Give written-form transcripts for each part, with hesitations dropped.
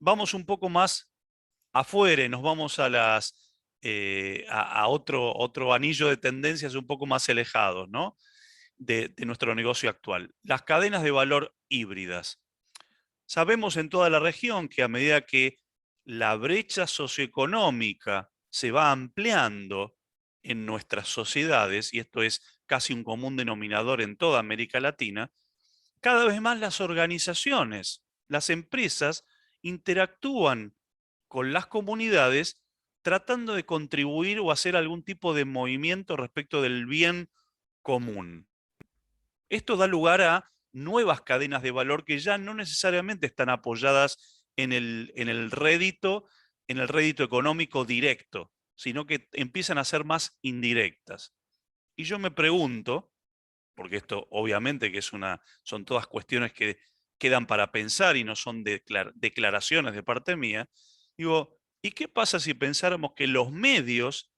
vamos un poco más afuera y nos vamos a a otro anillo de tendencias un poco más alejados, ¿no? De nuestro negocio actual. Las cadenas de valor híbridas. Sabemos en toda la región que a medida que la brecha socioeconómica se va ampliando en nuestras sociedades, y esto es casi un común denominador en toda América Latina, cada vez más las organizaciones, las empresas, interactúan con las comunidades tratando de contribuir o hacer algún tipo de movimiento respecto del bien común. Esto da lugar a nuevas cadenas de valor que ya no necesariamente están apoyadas en el rédito económico directo, sino que empiezan a ser más indirectas. Y yo me pregunto, porque esto obviamente que son todas cuestiones que quedan para pensar y no son declaraciones de parte mía, digo, ¿y qué pasa si pensáramos que los medios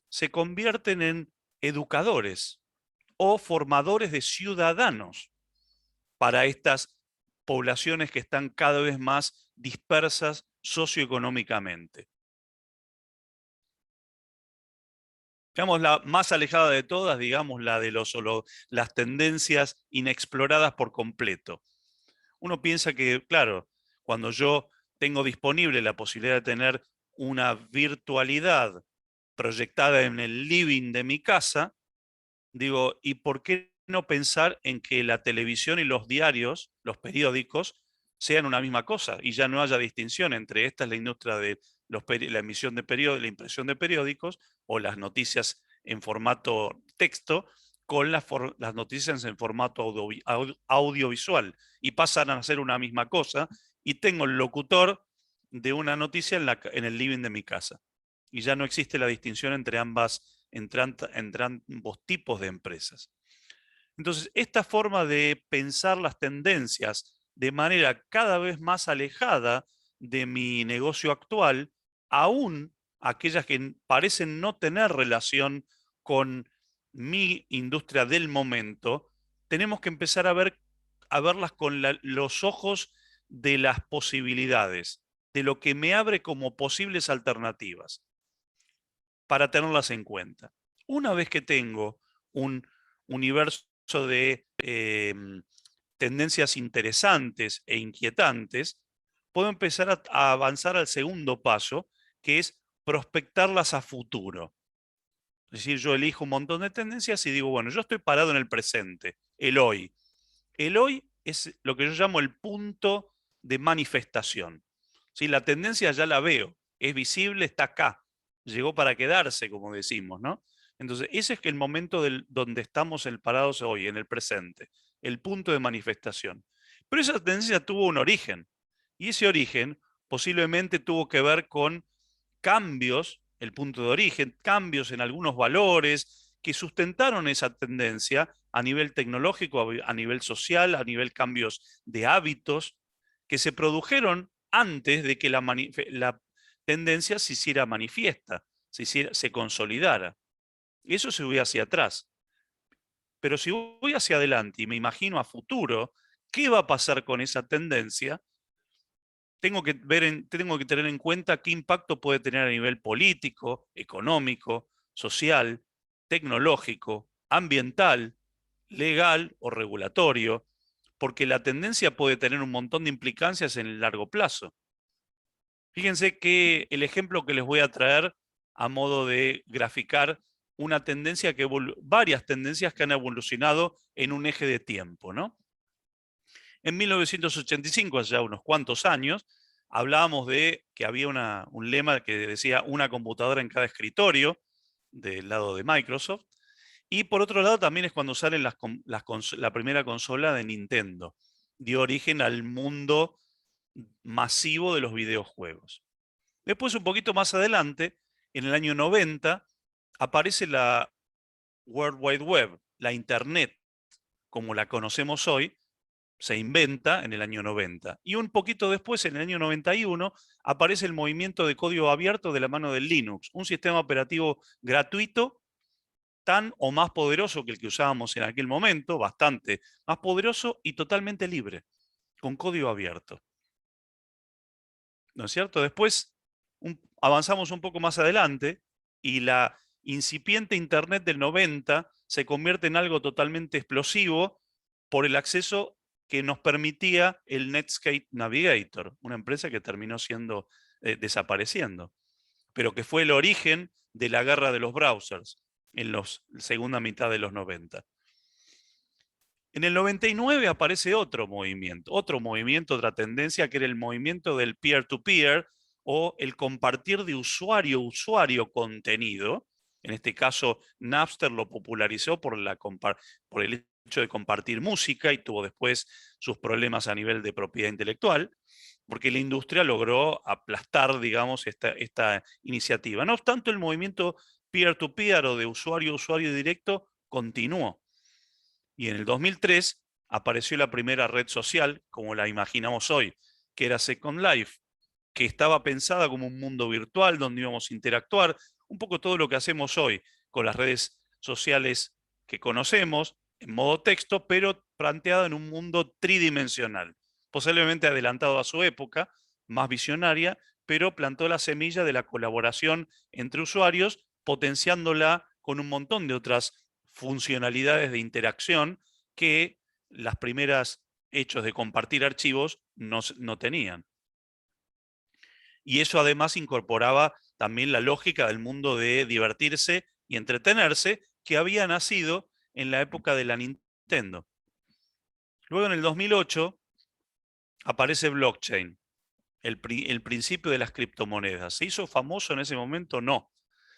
se convierten en educadores o formadores de ciudadanos para estas poblaciones que están cada vez más dispersas socioeconómicamente? Digamos, la más alejada de todas, digamos, la de las tendencias inexploradas por completo. Uno piensa que, claro, cuando yo tengo disponible la posibilidad de tener una virtualidad proyectada en el living de mi casa, digo, ¿y por qué no pensar en que la televisión y los diarios, los periódicos, sean una misma cosa y ya no haya distinción entre esta es la industria de la emisión de periódicos, la impresión de periódicos o las noticias en formato texto con las noticias en formato audiovisual y pasan a ser una misma cosa y tengo el locutor de una noticia en el living de mi casa y ya no existe la distinción entre ambos tipos de empresas. Entonces, esta forma de pensar las tendencias de manera cada vez más alejada de mi negocio actual, aún aquellas que parecen no tener relación con mi industria del momento, tenemos que empezar a verlas con los ojos de las posibilidades, de lo que me abre como posibles alternativas para tenerlas en cuenta. Una vez que tengo un universo de tendencias interesantes e inquietantes, puedo empezar a avanzar al segundo paso, que es prospectarlas a futuro. Es decir, yo elijo un montón de tendencias y digo, bueno, yo estoy parado en el presente, el hoy. El hoy es lo que yo llamo el punto de manifestación. ¿Sí? La tendencia ya la veo, es visible, está acá, llegó para quedarse, como decimos, ¿no? Entonces, ese es el momento donde estamos parados hoy, en el presente, el punto de manifestación. Pero esa tendencia tuvo un origen, y ese origen posiblemente tuvo que ver con cambios, el punto de origen, cambios en algunos valores que sustentaron esa tendencia a nivel tecnológico, a nivel social, a nivel cambios de hábitos, que se produjeron antes de que la tendencia se hiciera manifiesta, se consolidara. Y eso se voy hacia atrás. Pero si voy hacia adelante y me imagino a futuro, ¿qué va a pasar con esa tendencia? Tengo que tener en cuenta qué impacto puede tener a nivel político, económico, social, tecnológico, ambiental, legal o regulatorio, porque la tendencia puede tener un montón de implicancias en el largo plazo. Fíjense que el ejemplo que les voy a traer a modo de graficar una tendencia varias tendencias que han evolucionado en un eje de tiempo, ¿no? En 1985, hace ya unos cuantos años, hablábamos de que había un lema que decía una computadora en cada escritorio del lado de Microsoft. Y por otro lado también es cuando sale la primera consola de Nintendo. Dio origen al mundo masivo de los videojuegos. Después, un poquito más adelante, en el año 90, aparece la World Wide Web, la Internet, como la conocemos hoy, se inventa en el año 90. Y un poquito después, en el año 91, aparece el movimiento de código abierto de la mano del Linux, un sistema operativo gratuito, tan o más poderoso que el que usábamos en aquel momento, bastante más poderoso y totalmente libre, con código abierto. ¿no es cierto? Después avanzamos un poco más adelante y la incipiente Internet del 90 se convierte en algo totalmente explosivo por el acceso que nos permitía el Netscape Navigator, una empresa que terminó siendo desapareciendo, pero que fue el origen de la guerra de los browsers en la segunda mitad de los 90. En el 99 aparece otro movimiento, otra tendencia, que era el movimiento del peer-to-peer o el compartir de usuario a usuario contenido. En este caso, Napster lo popularizó por el hecho de compartir música y tuvo después sus problemas a nivel de propiedad intelectual, porque la industria logró aplastar, digamos, esta iniciativa. No obstante, el movimiento peer-to-peer o de usuario a usuario directo continuó. Y en el 2003 apareció la primera red social, como la imaginamos hoy, que era Second Life, que estaba pensada como un mundo virtual donde íbamos a interactuar, un poco todo lo que hacemos hoy con las redes sociales que conocemos, en modo texto, pero planteado en un mundo tridimensional, posiblemente adelantado a su época, más visionaria, pero plantó la semilla de la colaboración entre usuarios, potenciándola con un montón de otras funcionalidades de interacción que las primeras hechos de compartir archivos no tenían. Y eso además incorporaba también la lógica del mundo de divertirse y entretenerse que había nacido en la época de la Nintendo. Luego en el 2008 aparece blockchain, el principio de las criptomonedas. ¿Se hizo famoso en ese momento? No,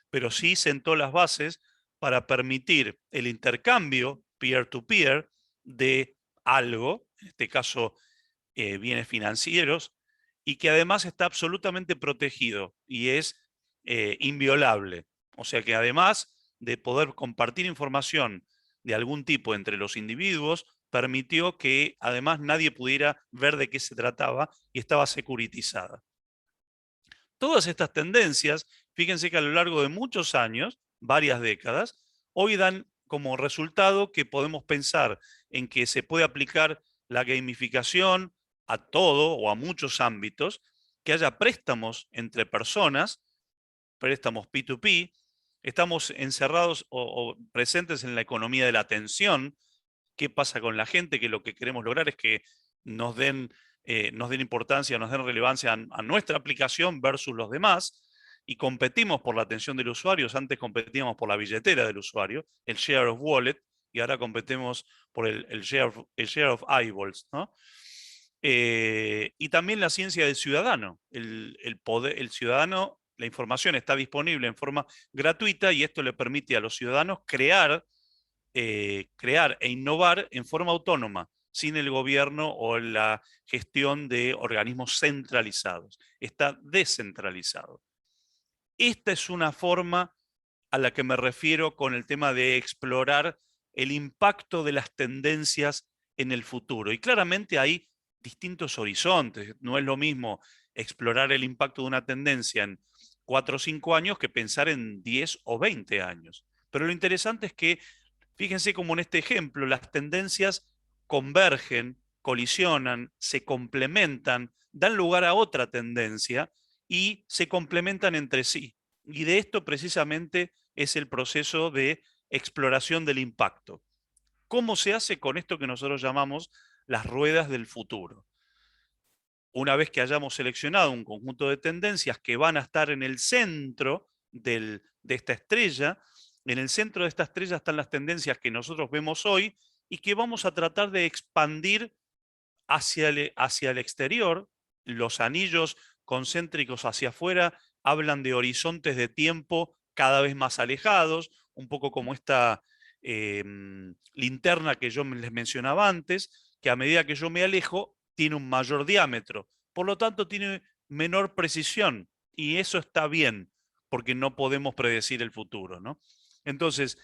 pero sí sentó las bases para permitir el intercambio peer-to-peer de algo, en este caso bienes financieros, y que además está absolutamente protegido y es inviolable. O sea que además de poder compartir información de algún tipo entre los individuos, permitió que además nadie pudiera ver de qué se trataba y estaba securitizada. Todas estas tendencias, fíjense que a lo largo de muchos años, varias décadas, hoy dan como resultado que podemos pensar en que se puede aplicar la gamificación a todo o a muchos ámbitos, que haya préstamos entre personas, préstamos P2P, estamos encerrados o presentes en la economía de la atención. ¿Qué pasa con la gente? Que lo que queremos lograr es que nos den importancia, nos den relevancia a nuestra aplicación versus los demás, y competimos por la atención del usuario. Antes competíamos por la billetera del usuario, el share of wallet, y ahora competimos por el share of eyeballs, ¿no? Y también la ciencia del ciudadano. El ciudadano, la información está disponible en forma gratuita y esto le permite a los ciudadanos crear e innovar en forma autónoma, sin el gobierno o la gestión de organismos centralizados. Está descentralizado. Esta es una forma a la que me refiero con el tema de explorar el impacto de las tendencias en el futuro. Y claramente hay distintos horizontes. No es lo mismo explorar el impacto de una tendencia en 4 o 5 años que pensar en 10 o 20 años. Pero lo interesante es que, fíjense como en este ejemplo, las tendencias convergen, colisionan, se complementan, dan lugar a otra tendencia y se complementan entre sí. Y de esto precisamente es el proceso de exploración del impacto. ¿Cómo se hace con esto que nosotros llamamos las ruedas del futuro? Una vez que hayamos seleccionado un conjunto de tendencias que van a estar en el centro de esta estrella, en el centro de esta estrella están las tendencias que nosotros vemos hoy y que vamos a tratar de expandir hacia el exterior. Los anillos concéntricos hacia afuera hablan de horizontes de tiempo cada vez más alejados, un poco como esta linterna que yo les mencionaba antes, que a medida que yo me alejo, tiene un mayor diámetro. Por lo tanto, tiene menor precisión. Y eso está bien, porque no podemos predecir el futuro, ¿no? Entonces,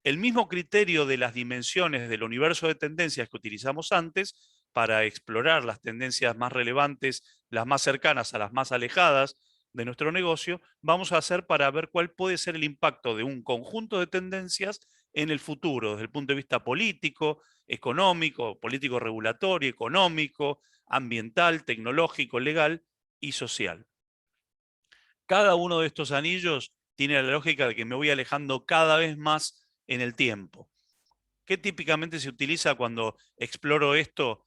el mismo criterio de las dimensiones del universo de tendencias que utilizamos antes para explorar las tendencias más relevantes, las más cercanas a las más alejadas de nuestro negocio, vamos a hacer para ver cuál puede ser el impacto de un conjunto de tendencias en el futuro, desde el punto de vista político, económico, político regulatorio, económico, ambiental, tecnológico, legal, y social. Cada uno de estos anillos tiene la lógica de que me voy alejando cada vez más en el tiempo. ¿Qué típicamente se utiliza cuando exploro esto?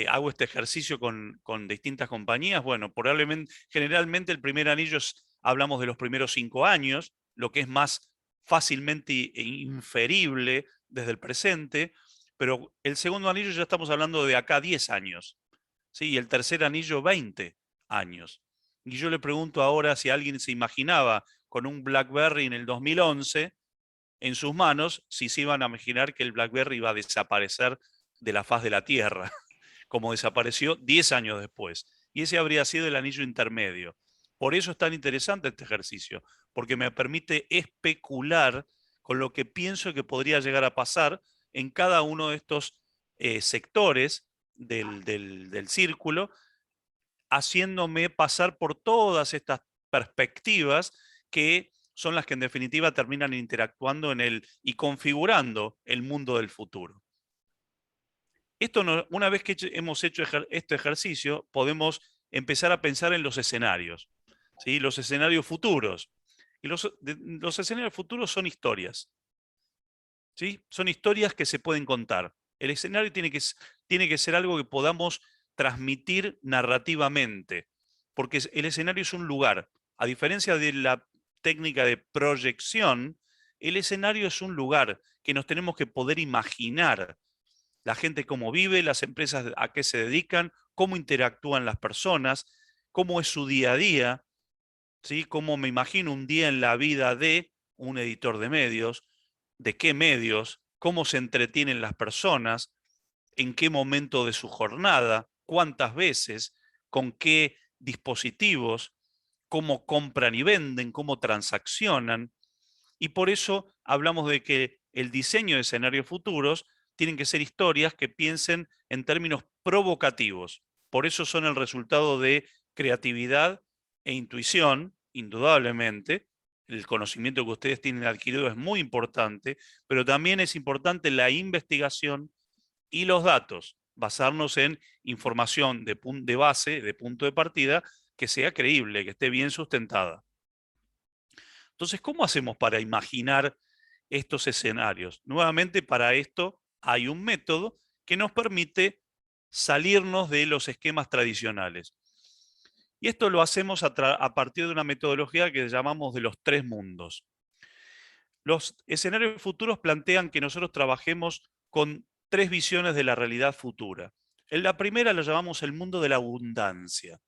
Hago este ejercicio con distintas compañías. Bueno, probablemente, generalmente el primer anillo hablamos de los primeros 5 años, lo que es más fácilmente inferible desde el presente, pero el segundo anillo ya estamos hablando de acá 10 años, ¿sí? Y el tercer anillo 20 años. Y yo le pregunto ahora si alguien se imaginaba con un BlackBerry en el 2011 en sus manos, si se iban a imaginar que el BlackBerry iba a desaparecer de la faz de la Tierra, como desapareció 10 años después. Y ese habría sido el anillo intermedio. Por eso es tan interesante este ejercicio, porque me permite especular con lo que pienso que podría llegar a pasar en cada uno de estos sectores del círculo, haciéndome pasar por todas estas perspectivas que son las que en definitiva terminan interactuando en el y configurando el mundo del futuro. Esto una vez que hemos hecho este ejercicio, podemos empezar a pensar en los escenarios, ¿sí? Los escenarios futuros. Y los escenarios futuros son historias, ¿sí? Son historias que se pueden contar. El escenario tiene que ser algo que podamos transmitir narrativamente, porque el escenario es un lugar. A diferencia de la técnica de proyección, el escenario es un lugar que nos tenemos que poder imaginar. La gente cómo vive, las empresas a qué se dedican, cómo interactúan las personas, cómo es su día a día, ¿sí? Cómo me imagino un día en la vida de un editor de medios, de qué medios, cómo se entretienen las personas, en qué momento de su jornada, cuántas veces, con qué dispositivos, cómo compran y venden, cómo transaccionan. Y por eso hablamos de que el diseño de escenarios futuros tienen que ser historias que piensen en términos provocativos. Por eso son el resultado de creatividad e intuición, indudablemente. El conocimiento que ustedes tienen adquirido es muy importante, pero también es importante la investigación y los datos. Basarnos en información de base, de punto de partida, que sea creíble, que esté bien sustentada. Entonces, ¿cómo hacemos para imaginar estos escenarios? Nuevamente, para esto hay un método que nos permite salirnos de los esquemas tradicionales. Y esto lo hacemos a partir de una metodología que llamamos de los 3 mundos. Los escenarios futuros plantean que nosotros trabajemos con 3 visiones de la realidad futura. En la primera lo llamamos el mundo de la abundancia,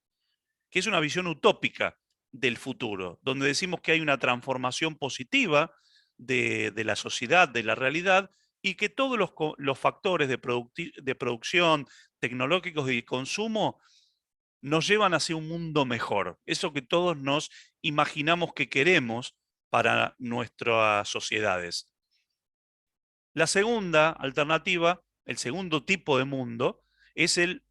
que es una visión utópica del futuro, donde decimos que hay una transformación positiva de la sociedad, de la realidad, y que todos los factores de producción, tecnológicos y consumo nos llevan hacia un mundo mejor. Eso que todos nos imaginamos que queremos para nuestras sociedades. La segunda alternativa, el segundo tipo de mundo, es el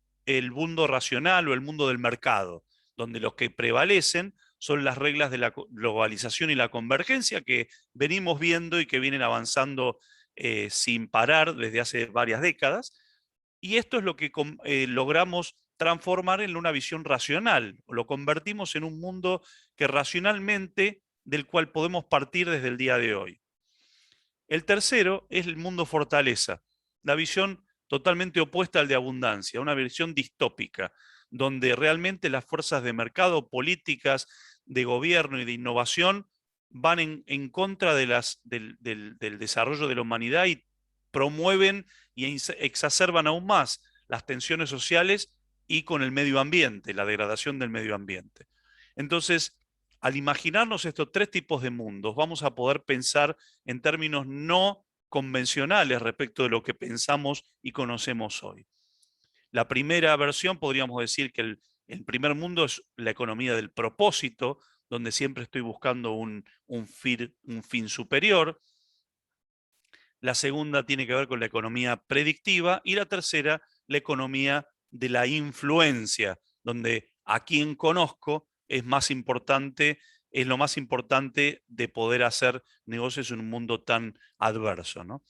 mundo racional o el mundo del mercado, donde los que prevalecen son las reglas de la globalización y la convergencia que venimos viendo y que vienen avanzando sin parar desde hace varias décadas. Y esto es lo que logramos transformar en una visión racional, lo convertimos en un mundo que racionalmente del cual podemos partir desde el día de hoy. El tercero es el mundo fortaleza, la visión totalmente opuesta al de abundancia, una visión distópica, donde realmente las fuerzas de mercado, políticas, de gobierno y de innovación van en contra del desarrollo de la humanidad y promueven y exacerban aún más las tensiones sociales y con el medio ambiente, la degradación del medio ambiente. Entonces, al imaginarnos estos 3 tipos de mundos, vamos a poder pensar en términos no convencionales respecto de lo que pensamos y conocemos hoy. La primera versión podríamos decir que el primer mundo es la economía del propósito, donde siempre estoy buscando un fin superior. La segunda tiene que ver con la economía predictiva y la tercera, la economía de la influencia, donde a quien conozco es más importante, es lo más importante de poder hacer negocios en un mundo tan adverso, ¿no?